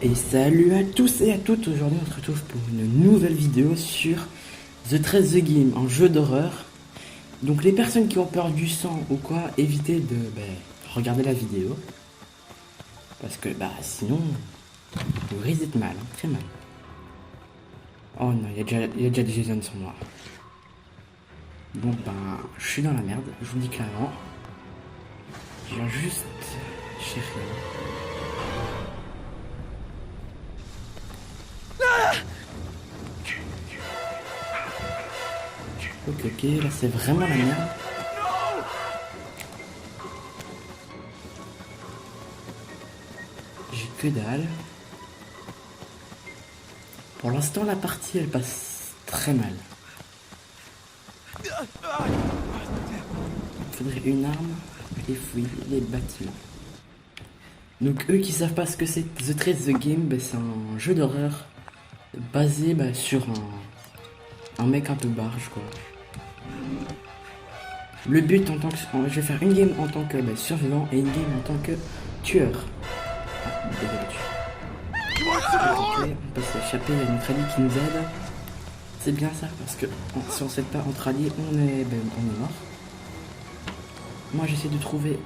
Et salut à tous et à toutes, aujourd'hui on se retrouve pour une nouvelle vidéo sur The Trace The Game, un jeu d'horreur. Donc les personnes qui ont peur du sang ou quoi, évitez de regarder la vidéo. Parce que sinon, vous risquez d'être mal, hein, très mal. Oh non, il y a déjà des Jason sur moi. Donc je suis dans la merde, je vous le dis clairement. Je viens juste chercher. Ok, là c'est vraiment la merde. J'ai que dalle. Pour l'instant la partie elle passe très mal. Il faudrait une arme et fouiller les bâtiments. Donc eux qui savent pas ce que c'est The Trace The Game, c'est un jeu d'horreur basé sur un mec un peu barge quoi. Le but en tant que... Je vais faire une game en tant que survivant et une game en tant que tueur. Ah, désolé. On peut s'échapper, il y a notre allié qui nous aide. C'est bien ça parce que si on s'aide pas entre alliés, on est mort. Moi j'essaie de trouver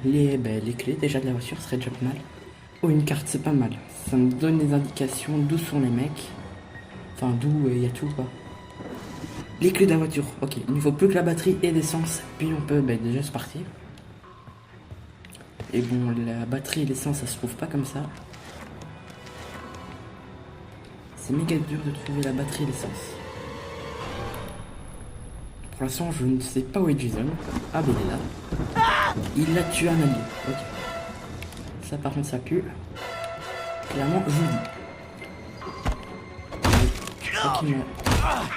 les clés déjà de la voiture, ce serait déjà pas mal. Oh, une carte, c'est pas mal. Ça me donne des indications d'où sont les mecs. Enfin d'où il y a tout quoi. Les clés de la voiture, ok, il ne faut plus que la batterie et l'essence, puis on peut déjà se partir. Et bon, la batterie et l'essence, ça se trouve pas comme ça. C'est méga dur de trouver la batterie et l'essence. Pour l'instant, je ne sais pas où est Jason. Ah, il est là. Il a tué un allié, ok. Ça, par contre, ça pue. Clairement, je vous le dis. Ok, il m'a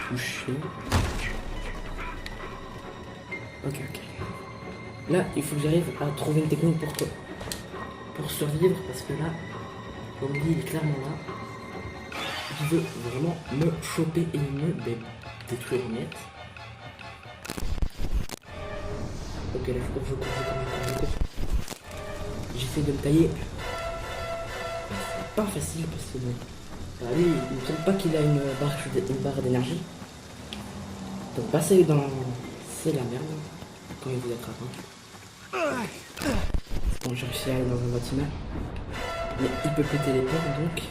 touché. Ok. Là, il faut que j'arrive à trouver une technique pour survivre, parce que là, comme dit, il est clairement là. Il veut vraiment me choper et me détruire net. Ok, là, je cours. J'essaie de me tailler. C'est pas facile, parce que lui, il ne semble pas qu'il a une barre d'énergie. Donc, passer dans... C'est la merde quand il vous attrape. Bon, j'ai réussi à aller dans un bâtiment. Mais il peut péter les portes donc.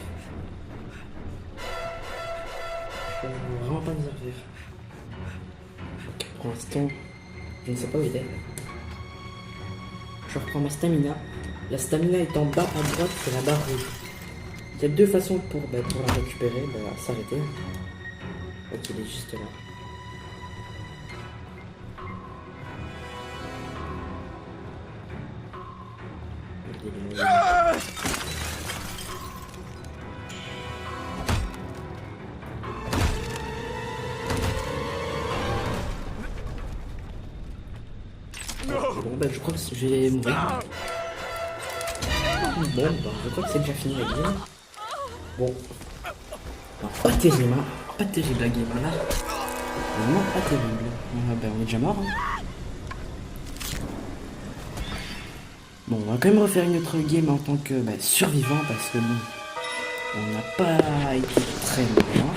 Je ne veux vraiment pas nous servir. Ok, pour l'instant, je ne sais pas où il est. Je reprends ma stamina. La stamina est en bas à droite, c'est la barre rouge. Il y a deux façons pour la récupérer, s'arrêter. Ok, il est juste là. Bon je crois que je vais mourir. Bon je crois que c'est déjà fini la game. Bon. Alors, pas terrible hein. Pas terrible la game là. Vraiment pas terrible. On est déjà mort hein. Bon, on va quand même refaire une autre game en tant que survivant parce que bon, on n'a pas été très loin.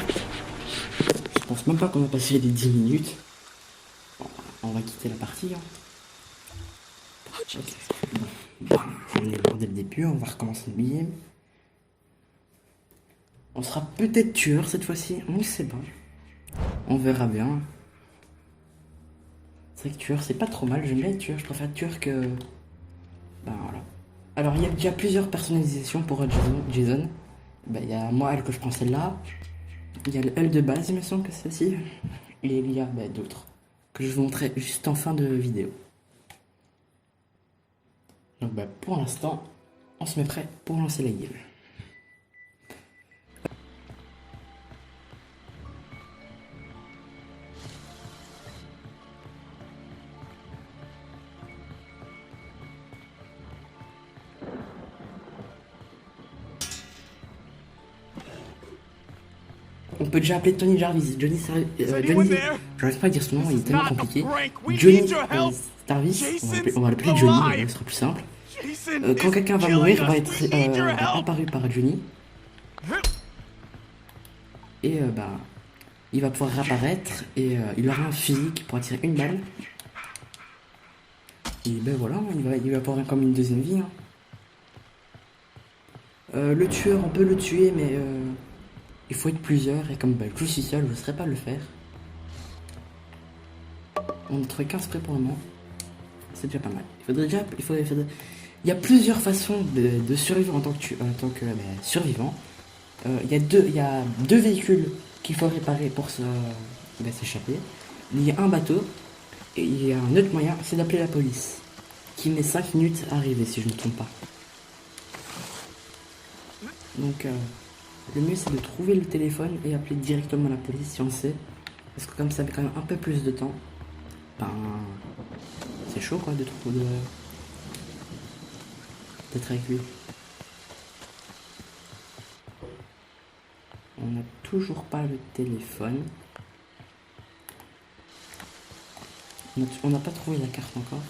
Je pense même pas qu'on a passé les 10 minutes. Bon, on va quitter la partie. Hein. Okay. Bon, on est mort dès le début, on va recommencer le game. On sera peut-être tueur cette fois-ci, on ne sait pas. On verra bien. C'est vrai que tueur c'est pas trop mal, j'aime bien être tueur, je préfère être tueur que... voilà. Alors il y a déjà plusieurs personnalisations pour Jason. Il y a moi elle que je prends celle-là. Il y a le L de base il me semble que c'est celle-ci. Et il y a d'autres que je vous montrerai juste en fin de vidéo. Donc pour l'instant on se met prêt pour lancer la game. On peut déjà appeler Tony Jarvis. Johnny, j'arrive pas à dire son nom, il est tellement compliqué. Johnny Jarvis, on va l'appeler Johnny, ce sera plus simple. Quand quelqu'un va mourir, va être apparu par Johnny. Et bah, il va pouvoir réapparaître et il aura un fusil qui pourra tirer une balle. Et ben voilà, il va avoir comme une deuxième vie. Hein. Le tueur, on peut le tuer, mais il faut être plusieurs. Et comme bah, je suis seul, je ne saurais pas le faire. On a trouvé 15 prêts pour le moment. C'est déjà pas mal. Il y a plusieurs façons de survivre en tant que survivant. Il y a deux véhicules qu'il faut réparer pour s'échapper. Il y a un bateau et il y a un autre moyen, c'est d'appeler la police, qui met 5 minutes à arriver si je ne me trompe pas. Donc le mieux c'est de trouver le téléphone et appeler directement la police si on sait, parce que comme ça met quand même un peu plus de temps. Ben, c'est chaud quoi d'être avec lui. On n'a toujours pas le téléphone. On n'a pas trouvé la carte encore.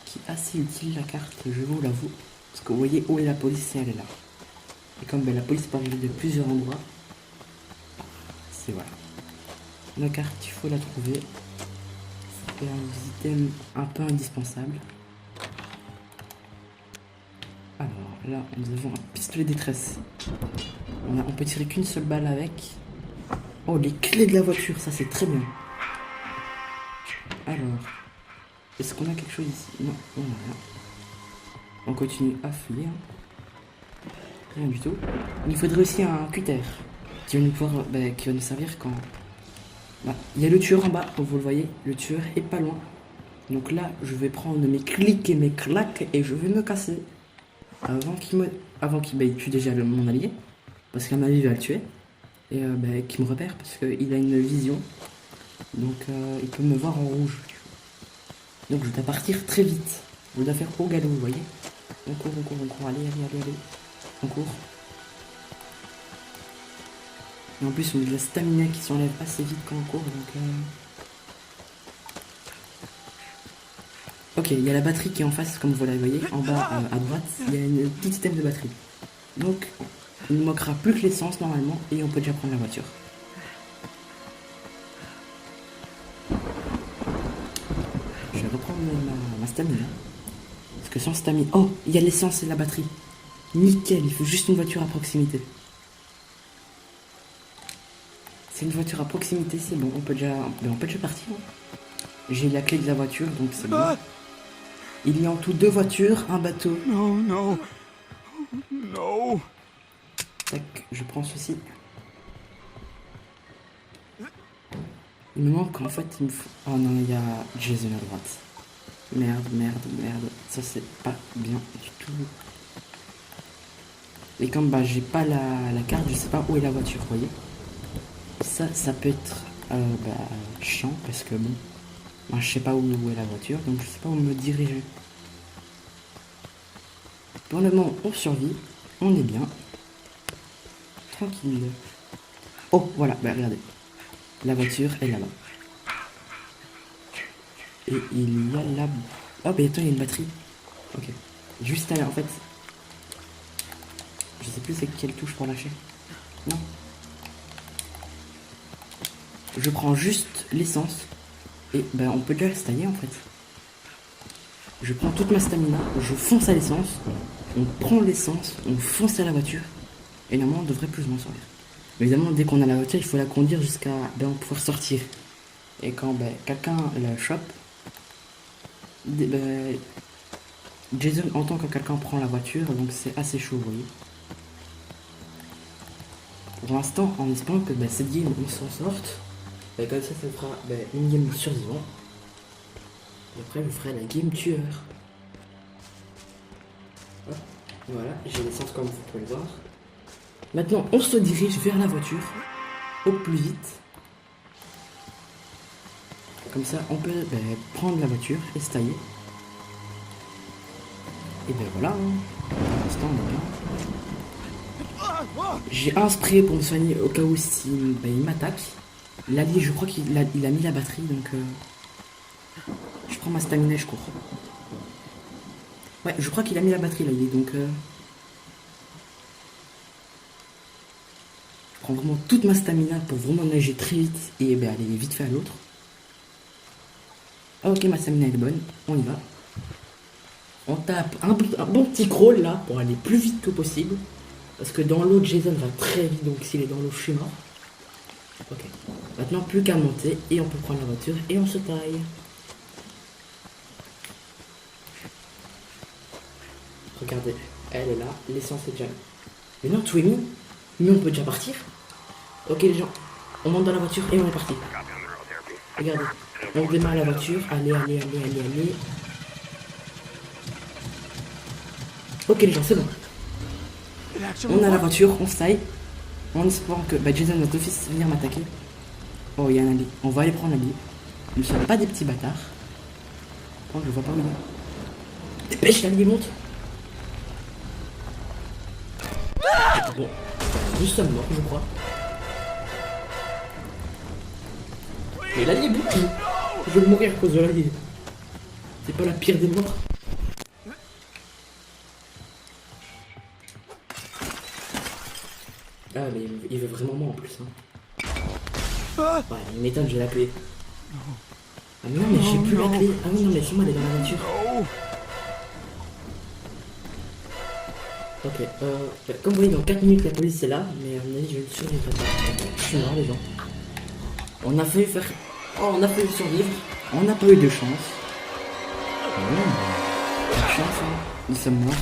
Qui est assez utile la carte, je vous l'avoue. Parce que vous voyez où est la police et elle est là. Et comme ben, la police peut arriver de plusieurs endroits. C'est voilà. La carte, il faut la trouver. C'est un item un peu indispensable. Alors là, nous avons un pistolet détresse. On peut tirer qu'une seule balle avec. Oh, les clés de la voiture, ça c'est très bien. Alors, est-ce qu'on a quelque chose ici? Non, on n'a rien. On continue à fouiller. Rien du tout. Il faudrait aussi un cutter qui va nous servir quand... Bah, il y a le tueur en bas, comme vous le voyez. Le tueur est pas loin. Donc là, je vais prendre mes clics et mes claques et je vais me casser. Avant qu'il tue déjà mon allié. Parce qu'à ma vie, il va le tuer. Et qu'il me repère parce qu'il a une vision. Donc il peut me voir en rouge. Donc je dois partir très vite. Je dois faire au galop, vous voyez. On court. Allez. On court. Et en plus, on a de la stamina qui s'enlève assez vite quand on court. Donc, ok, il y a la batterie qui est en face, comme vous la voyez. En bas, à droite, il y a une petite système de batterie. Donc, il ne manquera plus que l'essence normalement. Et on peut déjà prendre la voiture. Je vais reprendre ma stamina. Parce que sans stamina... Oh, il y a l'essence et la batterie. Nickel, il faut juste une voiture à proximité. C'est une voiture à proximité, c'est bon, on peut déjà partir. Hein. J'ai la clé de la voiture, donc c'est bon. Il y a en tout 2 voitures, un bateau. Non. Tac, je prends ceci. Il me manque en fait, il me faut... Oh non, il y a Jason à droite. Merde. Ça c'est pas bien du tout. Et comme j'ai pas la carte, je sais pas où est la voiture, vous voyez. Ça peut être chiant parce que bon, moi je sais pas où est la voiture, donc je sais pas où me diriger. Pour le moment, on survit, on est bien, tranquille. Oh voilà, regardez, la voiture est là-bas. Et il y a là. Oh attends, il y a une batterie. Ok, juste là en fait. Je sais plus c'est quelle touche pour lâcher. Non. Je prends juste l'essence. Et on peut déjà se tailler en fait. Je prends toute ma stamina, je fonce à l'essence. On prend l'essence, on fonce à la voiture. Et normalement on devrait plus ou moins sortir. Évidemment dès qu'on a la voiture, il faut la conduire jusqu'à pouvoir sortir. Et quand quelqu'un la chope, Jason entend que quelqu'un prend la voiture, donc c'est assez chaud, vous voyez. Pour l'instant, en espérant que cette game on s'en sorte. Et comme ça fera une game survivant. Et après, je ferai la game tueur. Hop, voilà, j'ai l'essence comme vous pouvez le voir. Maintenant, on se dirige vers la voiture. Au plus vite. Comme ça, on peut prendre la voiture et se tailler. Et voilà. Pour l'instant, on est bien. J'ai un spray pour me soigner au cas où il m'attaque. L'allié, je crois qu'il a mis la batterie, donc je prends ma stamina et je cours. Ouais, je crois qu'il a mis la batterie là, il est donc... Je prends vraiment toute ma stamina pour vraiment nager très vite et ben, aller vite fait à l'autre. Ah, ok, ma stamina est bonne, on y va. On tape un bon petit crawl là pour aller plus vite que possible. Parce que dans l'eau, Jason va très vite, donc s'il est dans l'eau, je suis mort. Ok. Maintenant, plus qu'à monter et on peut prendre la voiture et on se taille. Regardez, elle est là, l'essence est déjà là. Mais non, tout est mis. Mais on peut déjà partir. Ok les gens, on monte dans la voiture et on est parti. Regardez, on démarre la voiture. Allez. Ok les gens, c'est bon. On a la voiture, on se taille. En espérant que Jason va d'office venir m'attaquer. Oh, il y a un allié. On va aller prendre l'allié. Nous ne sommes pas des petits bâtards. Oh, je vois pas où il est. Dépêche, l'allié monte. Bon, nous sommes morts, je crois. Mais l'allié bouge. Je vais mourir à cause de l'allié. C'est pas la pire des morts. Ah, mais il veut vraiment moi en plus. Hein. Ouais, il m'étonne, j'ai la clé. Ah non, mais j'ai plus la clé. Ah oui, non, mais sûrement elle est dans la voiture. Ok, comme vous voyez, dans 4 minutes, la police est là, mais à mon avis, je vais survivre. Je suis mort, les gens. On a failli faire... Oh, on a failli survivre. On n'a pas eu de chance. Pas de chance, hein. Nous sommes morts.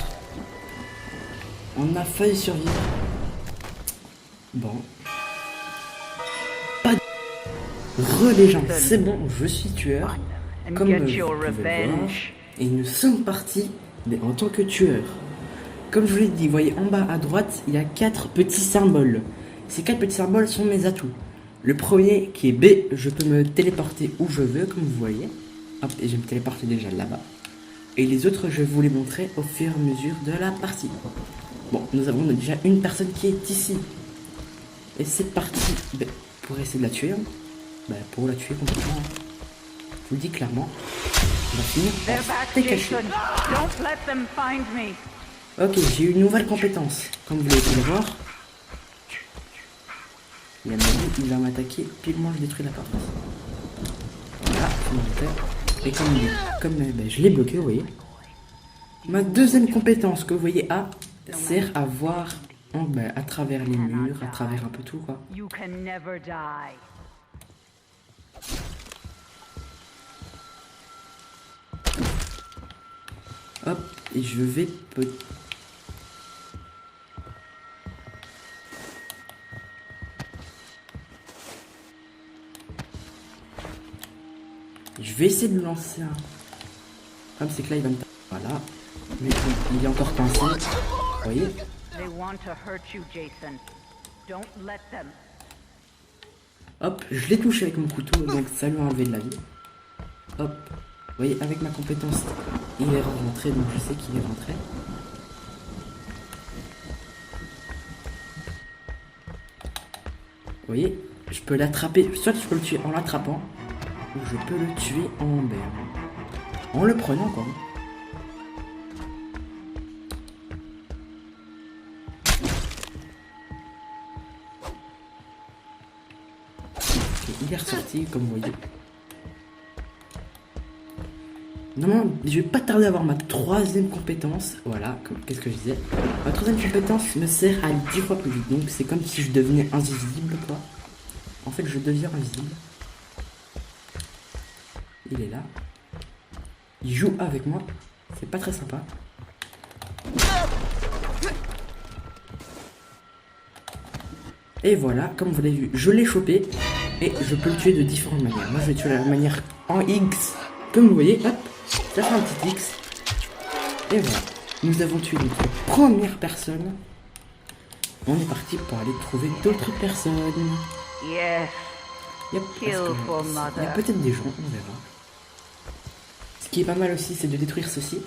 On a failli survivre. Bon. Pas de... Les gens, c'est bon, je suis tueur. Comme vous pouvez le voir. Et nous sommes partis en tant que tueur. Comme je vous l'ai dit, vous voyez en bas à droite, il y a 4 petits symboles. Ces 4 petits symboles sont mes atouts. Le premier qui est B, je peux me téléporter où je veux, comme vous voyez. Hop, et je me téléporte déjà là-bas. Et les autres, je vais vous les montrer au fur et à mesure de la partie. Bon, nous avons déjà une personne qui est ici. Et c'est parti pour essayer de la tuer. Pour la tuer complètement. Je vous le dis clairement. On va finir par se cacher. Ok, j'ai une nouvelle compétence. Comme vous l'avez pu le voir. Il va m'attaquer, puis moi je détruis la porte. Voilà, et comme je l'ai bloqué, vous voyez. Ma deuxième compétence que vous voyez A sert à voir à travers les murs, à travers un peu tout quoi. Hop, et je vais Je vais essayer de me lancer un... Comme c'est que là il va me... Voilà. Mais il est encore coincé. Vous voyez. Hop, je l'ai touché avec mon couteau, donc ça lui a enlevé de la vie. Hop. Vous voyez, avec ma compétence, il est rentré, donc je sais qu'il est rentré. Vous voyez, je peux l'attraper, soit je peux le tuer en l'attrapant, ou je peux le tuer en le prenant quoi. Okay, il est ressorti comme vous voyez. Non, je vais pas tarder à avoir ma troisième compétence. Voilà, qu'est-ce que je disais. Ma troisième compétence me sert à aller 10 fois plus vite. Donc c'est comme si je devenais invisible quoi. En fait je deviens invisible. Il est là. Il joue avec moi. C'est pas très sympa. Et voilà, comme vous l'avez vu, je l'ai chopé. Et je peux le tuer de différentes manières. Moi je vais tuer de la manière en X. Comme vous voyez, hop, ça fait un petit X. Et voilà. Nous avons tué notre première personne. On est parti pour aller trouver d'autres personnes. Yes. Yep, il y a peut-être des gens, on verra. Ce qui est pas mal aussi, c'est de détruire ceci.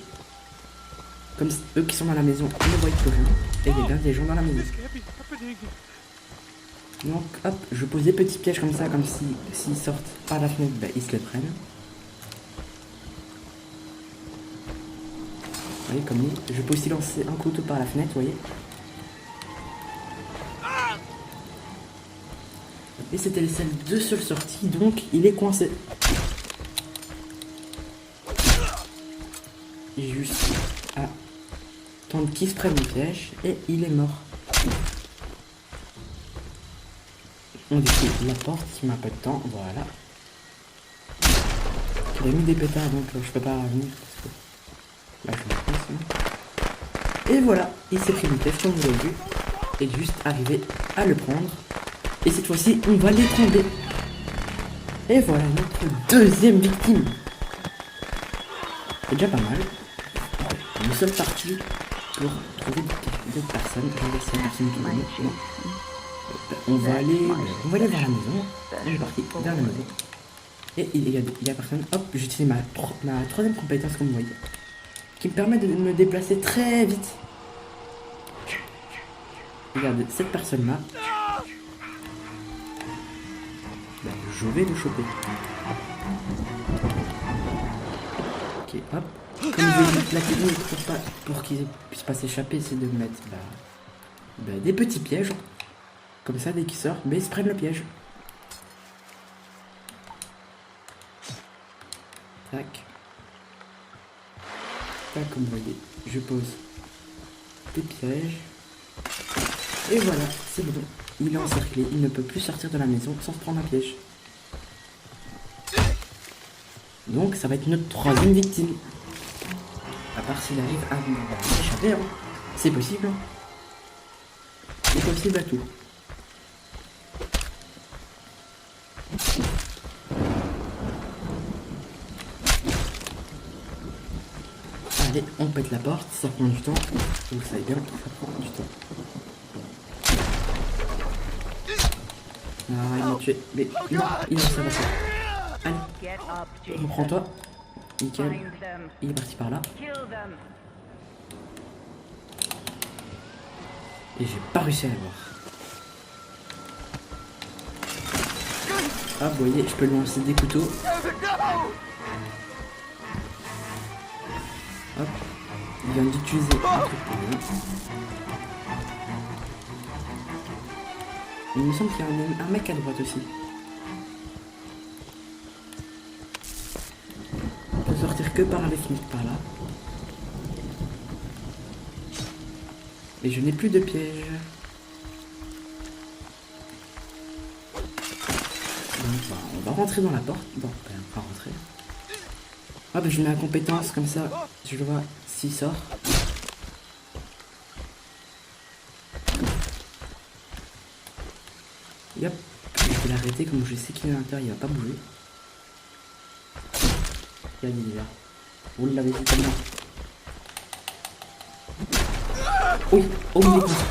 Comme eux qui sont dans la maison ne voient plus rien. Et il y a bien des gens dans la maison. Donc hop, je pose des petits pièges comme ça, comme si s'ils sortent par la fenêtre, ils se les prennent. voyez, comme lui. Je peux aussi lancer un couteau par la fenêtre, vous voyez. Et c'était les seules deux seules sorties, donc il est coincé. Juste à attendre qu'il se prenne le piège et il est mort. On détruit la porte qui met un peu de temps, voilà. Il a mis des pétards donc je peux pas revenir parce que là je me pense. Et voilà, il s'est pris une piège comme vous l'avez vu. Et juste arriver à le prendre. Et cette fois-ci on va l'étrangler. Et voilà notre deuxième victime. C'est déjà pas mal. Nous sommes partis pour trouver d'autres personnes. Je vais laisser la personne qui va nous. On va aller vers la maison. On est parti vers la maison. Et il y a personne. Hop, j'utilise ma troisième compétence comme vous voyez. Qui me permet de me déplacer très vite. Regardez, cette personne-là. Ben, je vais le choper. Ok, hop. Comme je dis, la technique pour qu'il puisse pas s'échapper, c'est de mettre des petits pièges. Comme ça, dès qu'il sort, ils se prennent le piège. Tac. Tac, comme vous voyez, je pose des pièges. Et voilà, c'est bon. Il est encerclé, il ne peut plus sortir de la maison sans se prendre un piège. Donc, ça va être notre troisième victime. À part s'il arrive à s'échapper, hein. C'est possible. Hein. C'est possible à tout. Allez, on pète la porte, ça prend du temps. Vous savez bien, ça prend du temps. Ah, il m'a tué. Mais non, il a ça va faire. Allez, reprends-toi. Nickel. Il est parti par là. Et j'ai pas réussi à l'avoir. Ah, vous voyez, je peux lui lancer des couteaux. Hop. Il vient d'utiliser un truc pour lui. Il me semble qu'il y a un mec à droite aussi. On peut sortir que par les fenêtres par là. Et je n'ai plus de piège. Donc on va rentrer dans la porte. Bon, on va rentrer. Hop, je mets la compétence comme ça. Je le vois s'il sort. Yep. Je vais l'arrêter comme je sais qu'il est à l'intérieur, il va pas bouger. Regardez, il est là. Vous l'avez vu comme moi. Oui, oh il est coincé.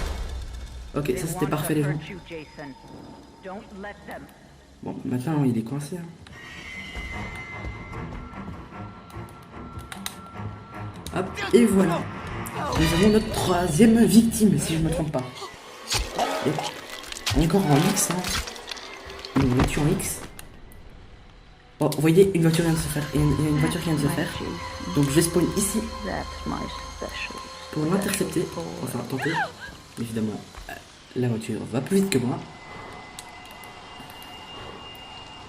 Ok, ça c'était parfait les gens. Bon, maintenant il est coincé. Hein. Hop, et voilà. Nous avons notre troisième victime, si je ne me trompe pas. Yep. Encore en X, hein. Une voiture en X. Oh, vous voyez, une voiture vient de se faire. Il y a une voiture qui vient de se faire. Donc je spawn ici. Pour l'intercepter. Enfin, tenter. Évidemment, la voiture va plus vite que moi.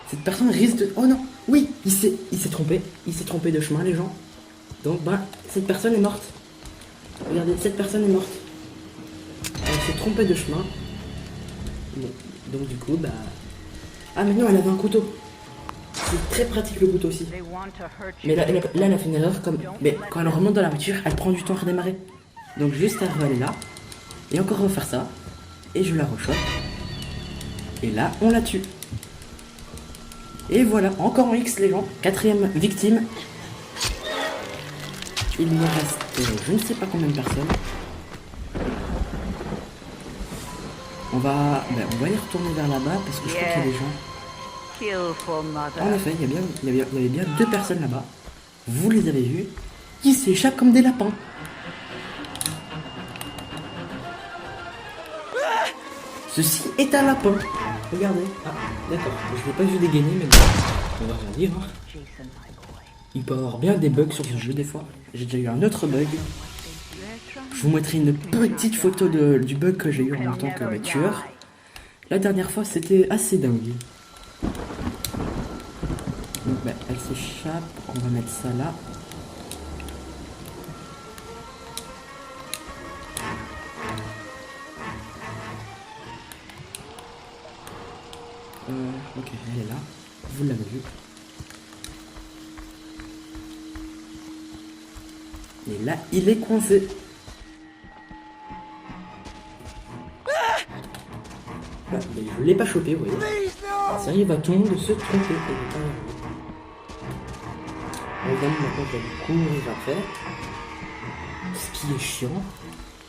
Cette personne risque de... Oh non. Oui, il s'est trompé. Il s'est trompé de chemin, les gens. Donc, cette personne est morte. Regardez, cette personne est morte. Elle s'est trompée de chemin. Bon, donc du coup, ah mais non, elle avait un couteau. C'est très pratique le couteau aussi. Mais là, elle a fait une erreur mais quand elle remonte dans la voiture, elle prend du temps à redémarrer. Donc juste à aller là. Et encore refaire ça. Et je la rechoppe. Et là, on la tue. Et voilà, encore en X les gens. Quatrième victime. Il me reste je ne sais pas combien de personnes. On va y retourner vers là-bas parce que je crois qu'il y a des gens. En effet, il y avait bien deux personnes là-bas. Vous les avez vus. Qui s'échappent comme des lapins. Ceci est un lapin. Regardez. Ah, d'accord. Je ne vais pas juste dégainer, mais bon, on va rien dire. Il peut y avoir bien des bugs sur ce jeu des fois. J'ai déjà eu un autre bug. Je vous mettrai une petite photo du bug que j'ai eu en tant que tueur. La dernière fois, c'était assez dingue. Donc, elle s'échappe. On va mettre ça là. Ok, elle est là. Vous l'avez vu. Et là, il est coincé. Bah, mais je l'ai pas chopé, vous voyez. Ça arrive à tout le monde de se tromper. Évidemment, maintenant, je vais courir à faire. Ce qui est chiant.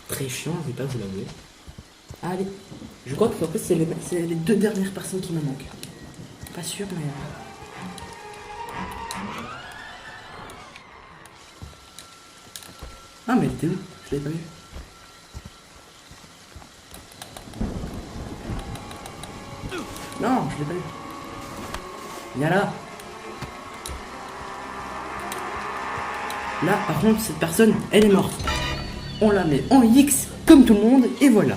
Très chiant, je vais pas vous l'avouer. Allez. Je crois que en fait, c'est les deux dernières personnes qui me manquent. Pas sûr, mais... Ah, mais elle était où? Je l'avais pas vu. Non, je l'ai pas vu. Viens là. Là, par contre, cette personne, elle est morte. On la met en X, comme tout le monde, et voilà.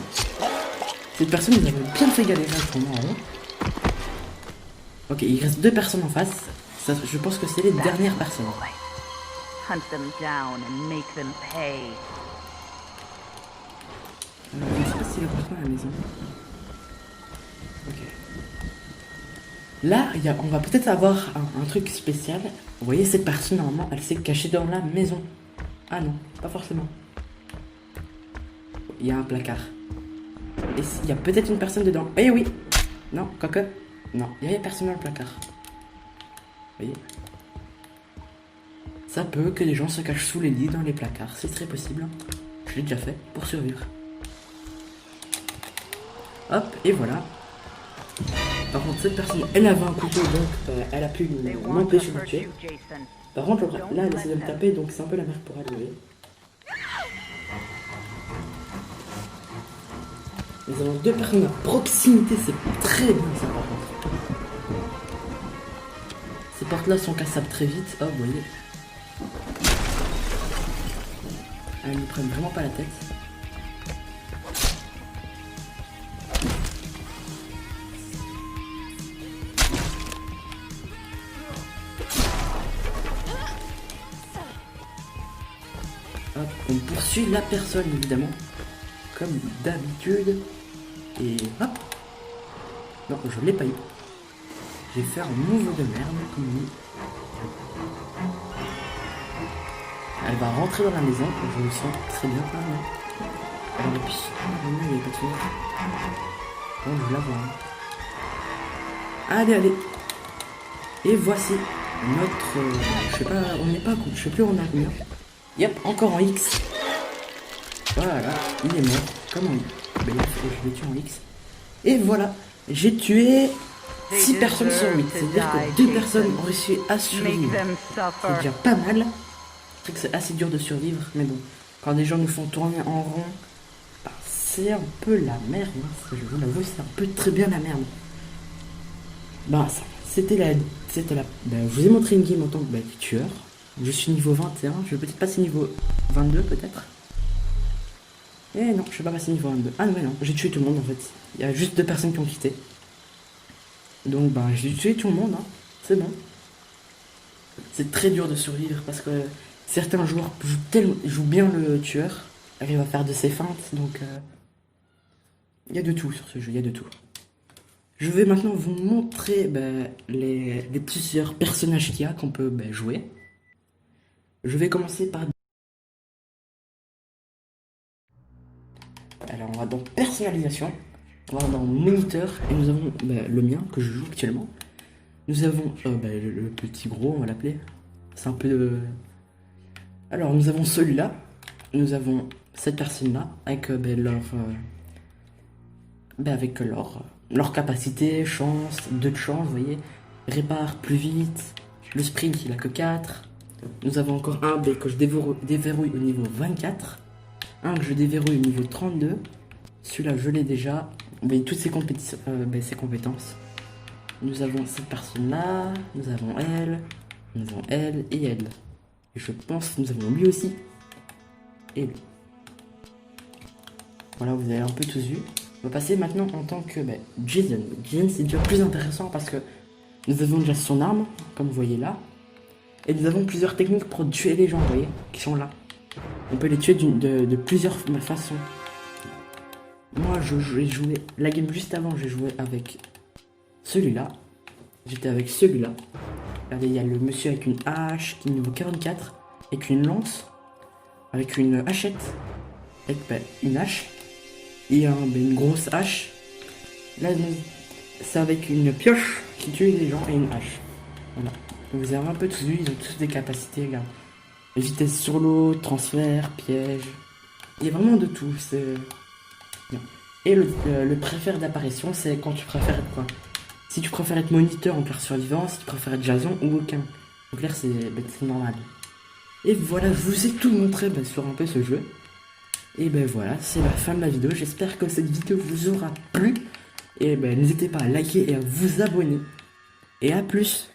Cette personne, nous avons bien fait galérer à ce moment. Ok, il reste deux personnes en face. Ça, je pense que c'est les dernières personnes. Hunt them down and make them pay. Je ne sais pas s'il est rentré à la maison. Ok. Là, on va peut-être avoir un truc spécial. Vous voyez, cette personne, normalement, elle s'est cachée dans la maison. Ah non, pas forcément. Il y a un placard. Et il y a peut-être une personne dedans. Eh oui. Non, quoique. Non, il n'y avait personne dans le placard. Vous voyez. Ça peut que les gens se cachent sous les lits, dans les placards. C'est très possible. Je l'ai déjà fait pour survivre. Hop, et voilà. Par contre, cette personne, elle avait un couteau, donc elle a pu m'empêcher de me tuer. Par contre, là, elle essaie de me taper, donc c'est un peu la merde pour elle, vous voyez. Nous avons deux personnes à proximité, c'est très bien ça par contre. Ces portes-là sont cassables très vite, hop, vous voyez. Elles ne prennent vraiment pas la tête. Hop, on poursuit la personne évidemment, comme d'habitude. Et hop. Non, je l'ai pas eu. J'ai fait un move de merde, comme dit. Elle va rentrer dans la maison, je me sens très bien quand même. Alors la piscine, il n'y a pas de fenêtre. Bon, je la vois. Allez, allez. Et voici notre... je sais pas, on n'est pas... Je sais plus où on a combien. Yep, encore en X. Voilà, il est mort. Comme en X. Ben là, je l'ai tué en X. Et voilà, j'ai tué 6 personnes sur 8. C'est-à-dire que 2 personnes ont réussi à survivre. C'est déjà pas mal. C'est que c'est assez dur de survivre, mais bon. Quand des gens nous font tourner en rond, bah, c'est un peu la merde. Hein. Je vous l'avoue, c'est un peu très bien la merde. Bah, c'était la... Bah, je vous ai montré une game en tant que tueur. Je suis niveau 21, je vais peut-être passer niveau 22 peut-être. Eh non, je vais pas passer niveau 22. Ah non, mais non, j'ai tué tout le monde en fait. Il y a juste 2 personnes qui ont quitté. Donc bah j'ai tué tout le monde, hein. C'est bon. C'est très dur de survivre parce que certains joueurs jouent bien le tueur, arrivent à faire de ses feintes, donc il y a de tout sur ce jeu, il y a de tout. Je vais maintenant vous montrer les plusieurs personnages qu'il y a qu'on peut jouer. Je vais commencer par... Alors on va dans personnalisation, on va dans moniteur et nous avons le mien que je joue actuellement. Nous avons le petit gros, on va l'appeler. C'est un peu... Alors nous avons celui-là, nous avons cette personne-là avec leur capacité, chance, 2 de chance, vous voyez. Répare plus vite, le sprint il a que 4. Nous avons encore un que je déverrouille au niveau 24. Un que je déverrouille au niveau 32. Celui-là, je l'ai déjà. Vous voyez toutes ses compétences. Nous avons cette personne-là. Nous avons elle. Nous avons elle et elle. Et je pense que nous avons lui aussi. Et lui. Voilà, vous avez un peu tous vu. On va passer maintenant en tant que Jason. Jason, c'est déjà plus intéressant parce que nous avons déjà son arme, comme vous voyez là. Et nous avons plusieurs techniques pour tuer les gens, vous voyez, qui sont là. On peut les tuer de plusieurs façons. Moi, j'ai joué la game juste avant, j'ai joué avec celui-là. J'étais avec celui-là. Regardez, il y a le monsieur avec une hache qui est niveau 44, avec une lance, avec une hachette, avec une hache, et une grosse hache. Là, c'est avec une pioche qui tue les gens et une hache. Voilà. Donc vous avez un peu tous vu, ils ont tous des capacités, regarde. Vitesse sur l'eau, transfert, piège. Il y a vraiment de tout, c'est bien. Et le préfère d'apparition, c'est quand tu préfères être quoi? Si tu préfères être moniteur en clair survivant, si tu préfères être Jason ou aucun. En clair, c'est normal. Et voilà, je vous ai tout montré sur un peu ce jeu. Et voilà, c'est la fin de la vidéo. J'espère que cette vidéo vous aura plu. Et n'hésitez pas à liker et à vous abonner. Et à plus!